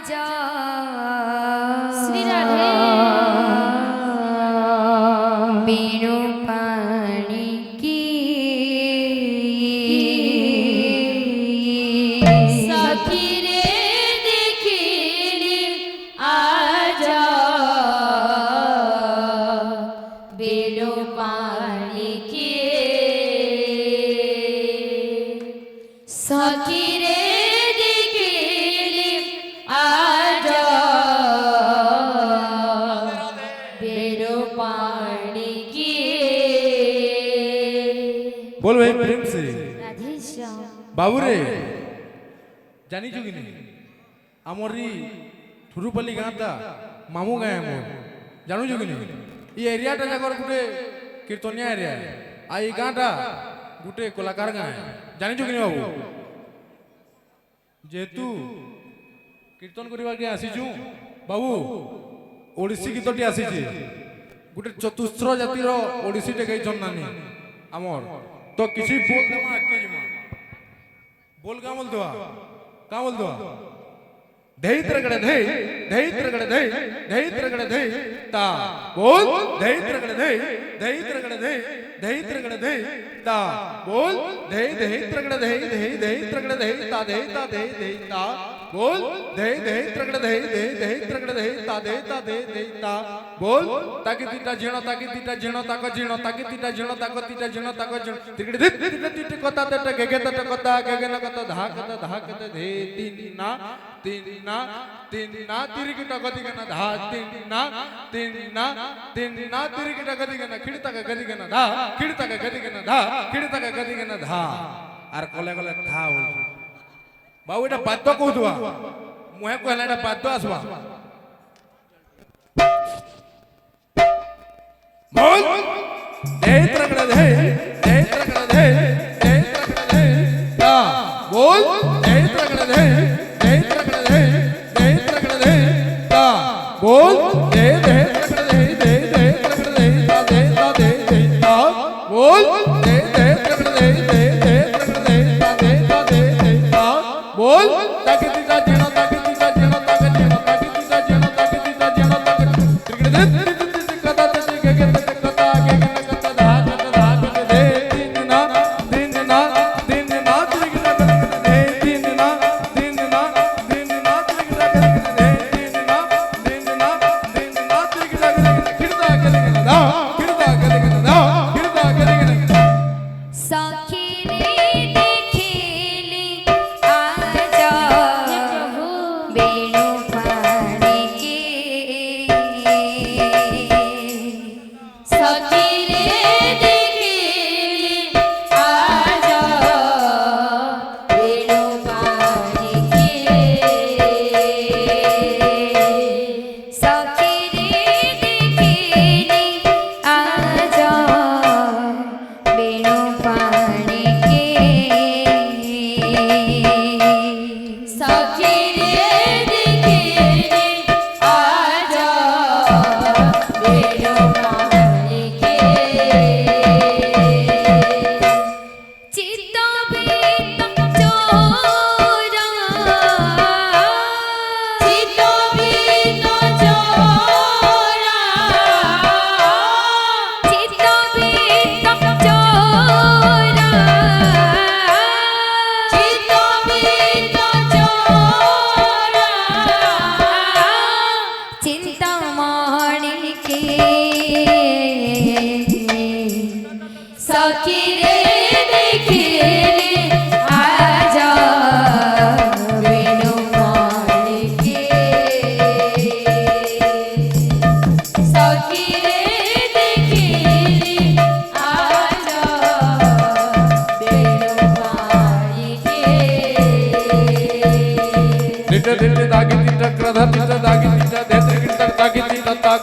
जा श्री राधे बेणु पानी की सखी रे देखिली आजा बेणु पानी की सखी रे देखिली आजा बेणु पानी की बोल भाई प्रेम से राधे श्याम बाबू रे जानी चुकी नहीं आमरी ठुरुपल्ली गाँटा मामू गाँ आमर जानू चुकी नहीं ये एरियाटा जाकर गुटे कीर्तनिया एरिया आ ये गाँटा गुटे कलाकार गाँ जानी चुकी नहीं बाबू जेतु कीर्तन करवा के आसीचु बाबू ओडिसी गीतटी आसीची गुटे चतुस्र जातिर ओडिसी टे गई नानी आमर तो किसी बोल देमा आके जमा बोल का बोल दवा का बोल दवा धैत्रगड़े धै धैत्रगड़े धै धैत्रगड़े धै ता बोल धैत्रगड़े धै धैत्रगड़े धै धैत्रगड़े धै ता बोल धै धैत्रगड़े धै धैत्रगड़े धै ता धै ता बोल धै धैत्रगड़े धै धैत्रगड़े धै ता बोल ताकि तीटा झिणो ताको झिणो ताकि तीटा झिणो ताको झिणो तिकड़े धित तिट कता तट गेगे तट कता गेगे न कता धाक धे तीन ना तिरिकिटा गदिगना धा तीन ना तिरिकिटा गदिगना खिड़ता का गदिगना धा खिड़ता का गदिगना धा खिड़ता का गदिगना धा आर कले कले धा बोल बाबू एटा पाद्य कहतुवा मुहे कहला एटा पाद्य आसवा बोल धैत्रगड़े धै धैत्रगड़े धै धैत्रगड़े धै ता बोल धैत्रगड़े धै धैत्रगड़े धै धैत्रगड़े धै ता बोल धै धैत्रगड़े धै धैत्रगड़े धै ता बोल धै धैत्रगड़े धै धैत्रगड़े धै ता बोल ताकि तीटा झिणो ताकि तीटा झिणो ताकि झिणो ताकि तीटा झिणो ताकि तीटा झिणो ताकि तिकड़े धित कता तट गेगे तट कता गेगे न कता धाक दे तीन ना तिरिकिटा गदिगना दे तीन ना तिरिकिटा गदिगना दे तीन ना तिरिकिटा गदिगना खिड़ता गदिगना धा खिड़ता गदिगना धा खिड़ता गदिगना सखी रे देखिली आजा बेणु पानी की सखी रे देखिली आजा बेणु पानी की सखी रे देखिली आजा बेणु पानी की सखी रे देखिली आजा बेणु पानी की चित्त बीत चोरा चित्त बीत चोरा चित्त बीत चोरा चित्त बीत चोरा चिंतामणि की सखी रे देखिली आजा बेणु पानी की सखी रे देखिली आजा बेणु पानी की तिट दागी तिट क्रध तिट दागी तिट धैत्रगिट दागी तिट ताक